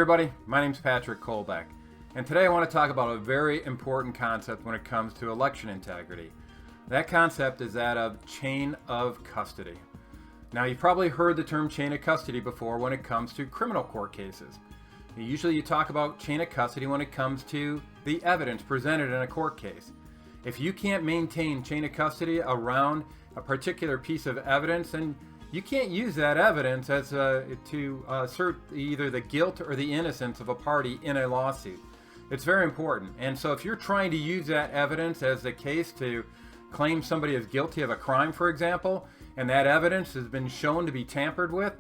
everybody, my name is Patrick Kolbeck, and today I want to talk about a very important concept when it comes to election integrity. That concept is that of chain of custody. Now, you've probably heard the term chain of custody before when it comes to criminal court cases. Usually you talk about chain of custody when it comes to the evidence presented in a court case. If you can't maintain chain of custody around a particular piece of evidence, then you can't use that evidence as to assert either the guilt or the innocence of a party in a lawsuit. It's very important. And so if you're trying to use that evidence as the case to claim somebody is guilty of a crime, for example, and that evidence has been shown to be tampered with,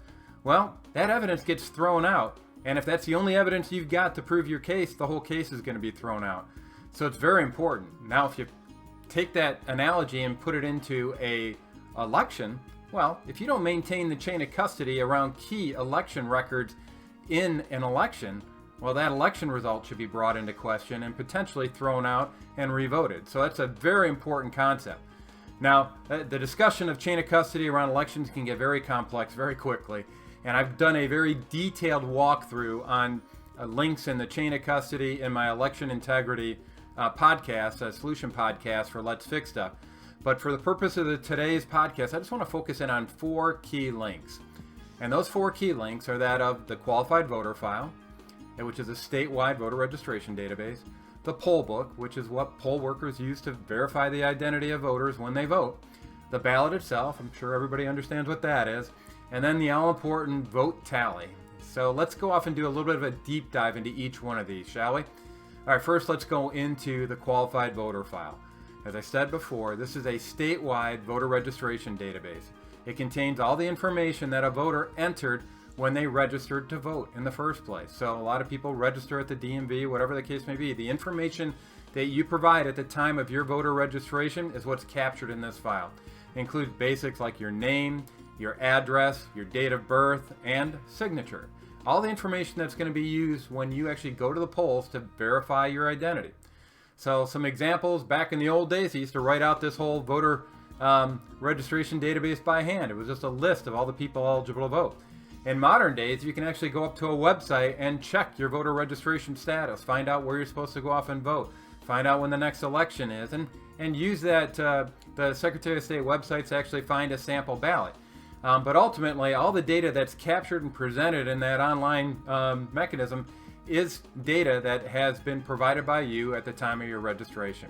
well, that evidence gets thrown out. And if that's the only evidence you've got to prove your case, the whole case is going to be thrown out. So it's very important. Now, if you take that analogy and put it into an election, well, if you don't maintain the chain of custody around key election records in an election, well, that election result should be brought into question and potentially thrown out and revoted. So that's a very important concept. Now, the discussion of chain of custody around elections can get very complex very quickly, and I've done a very detailed walkthrough on links in the chain of custody in my election integrity podcast, a solution podcast for Let's Fix Stuff. But for the purpose of today's podcast, I just want to focus in on 4 key links. And those 4 key links are that of the qualified voter file, which is a statewide voter registration database, the poll book, which is what poll workers use to verify the identity of voters when they vote, the ballot itself, I'm sure everybody understands what that is, and then the all-important vote tally. So let's go off and do a little bit of a deep dive into each one of these, shall we? All right, first let's go into the qualified voter file. As I said before, this is a statewide voter registration database. It contains all the information that a voter entered when they registered to vote in the first place. So a lot of people register at the DMV, whatever the case may be. The information that you provide at the time of your voter registration is what's captured in this file. It includes basics like your name, your address, your date of birth, and signature. All the information that's going to be used when you actually go to the polls to verify your identity. So some examples, back in the old days, they used to write out this whole voter registration database by hand. It was just a list of all the people eligible to vote. In modern days, you can actually go up to a website and check your voter registration status, find out where you're supposed to go off and vote, find out when the next election is, and use that the Secretary of State website to actually find a sample ballot. But ultimately, all the data that's captured and presented in that online mechanism is data that has been provided by you at the time of your registration.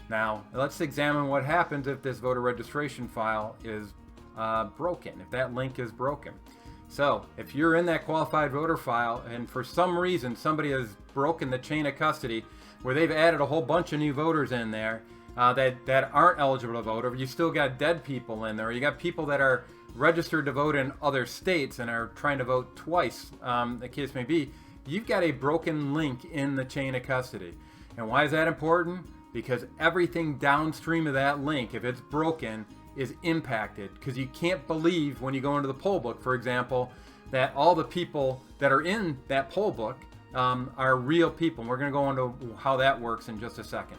Now, let's examine what happens if this voter registration file is broken, if that link is broken. So, if you're in that qualified voter file and for some reason somebody has broken the chain of custody where they've added a whole bunch of new voters in there that aren't eligible to vote, or you still got dead people in there, or you got people that are registered to vote in other states and are trying to vote twice, the case may be, you've got a broken link in the chain of custody. And why is that important? Because everything downstream of that link, if it's broken, is impacted. Because you can't believe when you go into the poll book, for example, that all the people that are in that poll book are real people. And we're going to go into how that works in just a second.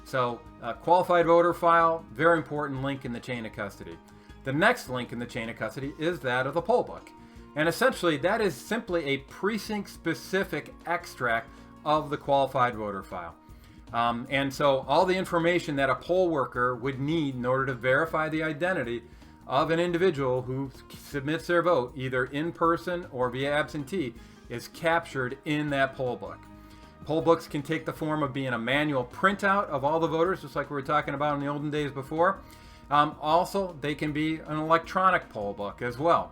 So, qualified voter file, very important link in the chain of custody. The next link in the chain of custody is that of the poll book. And essentially, that is simply a precinct-specific extract of the qualified voter file. And so all the information that a poll worker would need in order to verify the identity of an individual who submits their vote, either in person or via absentee, is captured in that poll book. Poll books can take the form of being a manual printout of all the voters, just like we were talking about in the olden days before. Also, they can be an electronic poll book as well.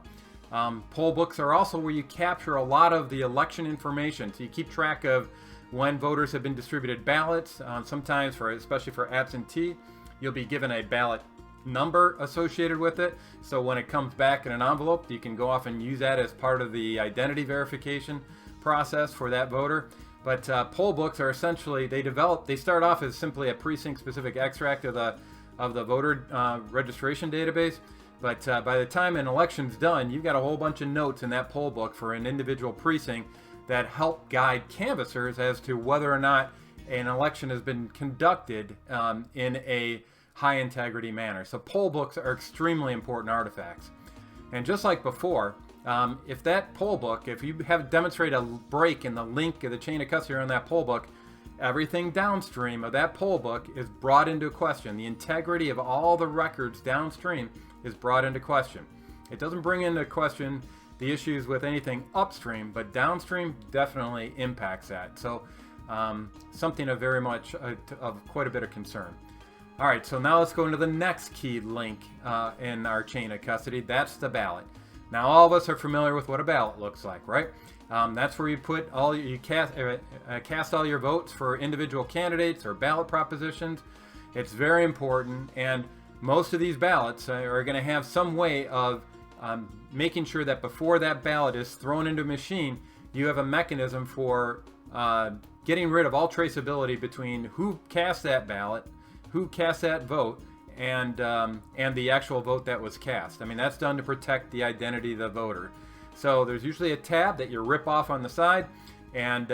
Poll books are also where you capture a lot of the election information. So you keep track of when voters have been distributed ballots. Sometimes, especially for absentee, you'll be given a ballot number associated with it. So when it comes back in an envelope, you can go off and use that as part of the identity verification process for that voter. But poll books are essentially, they start off as simply a precinct-specific extract of the voter registration database. But by the time an election's done, you've got a whole bunch of notes in that poll book for an individual precinct that help guide canvassers as to whether or not an election has been conducted in a high integrity manner. So poll books are extremely important artifacts. And just like before, if that poll book, if you have demonstrated a break in the link of the chain of custody on that poll book, everything downstream of that poll book is brought into question. The integrity of all the records downstream is brought into question. It doesn't bring into question the issues with anything upstream, but downstream definitely impacts that. So something of very much of quite a bit of concern. All right, so now let's go into the next key link in our chain of custody. That's the ballot. Now all of us are familiar with what a ballot looks like, right? That's where you put cast all your votes for individual candidates or ballot propositions. It's very important, and most of these ballots are going to have some way of making sure that before that ballot is thrown into a machine, you have a mechanism for getting rid of all traceability between who cast that ballot, who cast that vote, and the actual vote that was cast. I mean, that's done to protect the identity of the voter. So there's usually a tab that you rip off on the side, and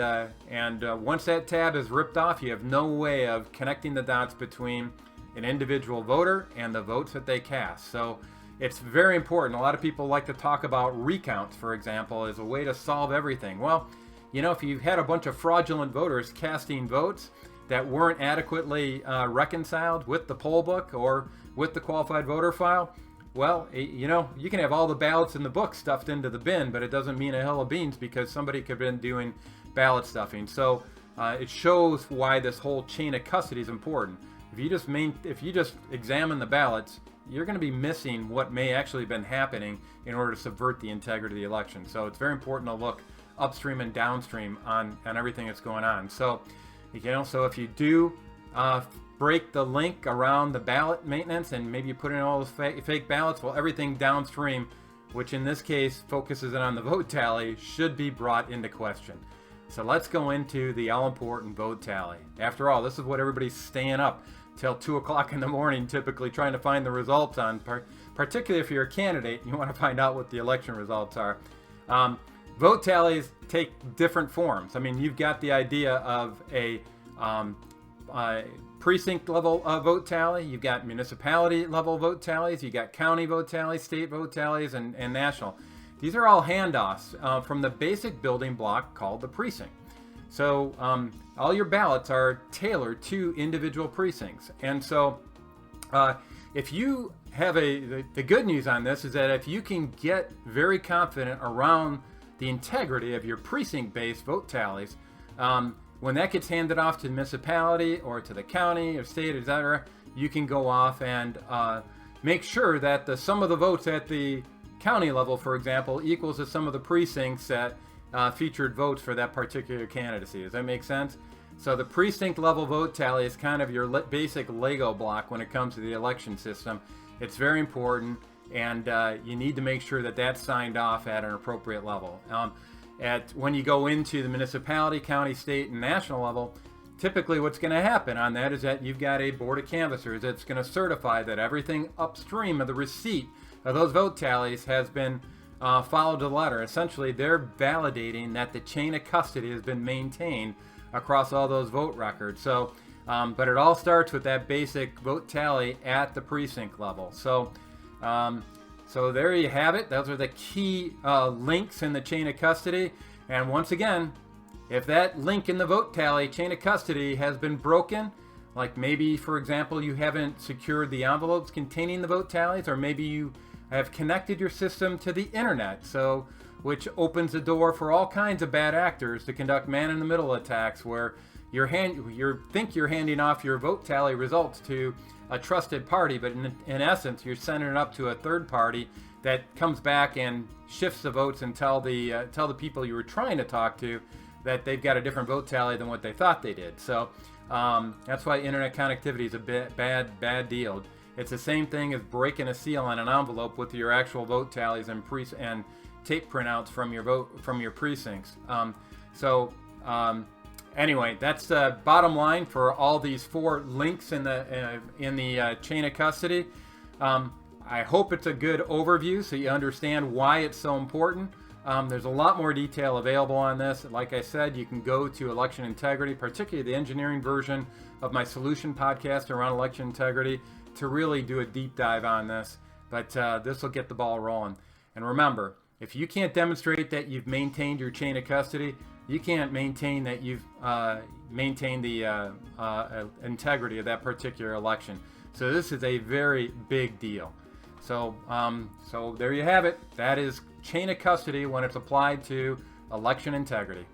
once that tab is ripped off, you have no way of connecting the dots between an individual voter and the votes that they cast. So it's very important. A lot of people like to talk about recounts, for example, as a way to solve everything. Well, you know, if you've had a bunch of fraudulent voters casting votes that weren't adequately reconciled with the poll book or with the qualified voter file, well, you know, you can have all the ballots in the book stuffed into the bin, but it doesn't mean a hill of beans because somebody could have been doing ballot stuffing. So it shows why this whole chain of custody is important. If you just examine the ballots, you're going to be missing what may actually have been happening in order to subvert the integrity of the election. So it's very important to look upstream and downstream on everything that's going on. So, you know, so if you do break the link around the ballot maintenance and maybe you put in all those fake ballots, well, everything downstream, which in this case focuses on the vote tally, should be brought into question. So let's go into the all-important vote tally. After all, this is what everybody's staying up till 2 o'clock in the morning, typically trying to find the results on, particularly if you're a candidate and you want to find out what the election results are. Vote tallies take different forms. I mean, you've got the idea of a precinct level vote tally, you've got municipality level vote tallies, you've got county vote tallies, state vote tallies, and national. These are all handoffs from the basic building block called the precinct. So all your ballots are tailored to individual precincts. And so if you have the good news on this is that if you can get very confident around the integrity of your precinct-based vote tallies, when that gets handed off to the municipality or to the county or state, etc., you can go off and make sure that the sum of the votes at the county level, for example, equals the sum of the precincts that featured votes for that particular candidacy. Does that make sense? So the precinct level vote tally is kind of your basic Lego block when it comes to the election system. It's very important, and you need to make sure that that's signed off at an appropriate level. When you go into the municipality, county, state, and national level, typically what's going to happen on that is that you've got a board of canvassers that's going to certify that everything upstream of the receipt of those vote tallies has been followed to the letter. Essentially, they're validating that the chain of custody has been maintained across all those vote records. So, but it all starts with that basic vote tally at the precinct level. So, so there you have it. Those are the key links in the chain of custody. And once again, if that link in the vote tally chain of custody has been broken, like maybe, for example, you haven't secured the envelopes containing the vote tallies, or maybe you have connected your system to the internet, so which opens the door for all kinds of bad actors to conduct man-in-the-middle attacks where you think you're handing off your vote tally results to a trusted party, but in essence, you're sending it up to a third party that comes back and shifts the votes and tell the people you were trying to talk to that they've got a different vote tally than what they thought they did. So that's why internet connectivity is a bad deal. It's the same thing as breaking a seal on an envelope with your actual vote tallies and tape printouts from your precincts. Anyway, that's the bottom line for all these 4 links in the chain of custody. I hope it's a good overview so you understand why it's so important. There's a lot more detail available on this. Like I said, you can go to election integrity, particularly the engineering version of my solution podcast around election integrity, to really do a deep dive on this. But this will get the ball rolling. And remember, If you can't demonstrate that you've maintained your chain of custody, you can't maintain that you've maintained the integrity of that particular election. So this is a very big deal. So so there you have it. That is chain of custody when it's applied to election integrity.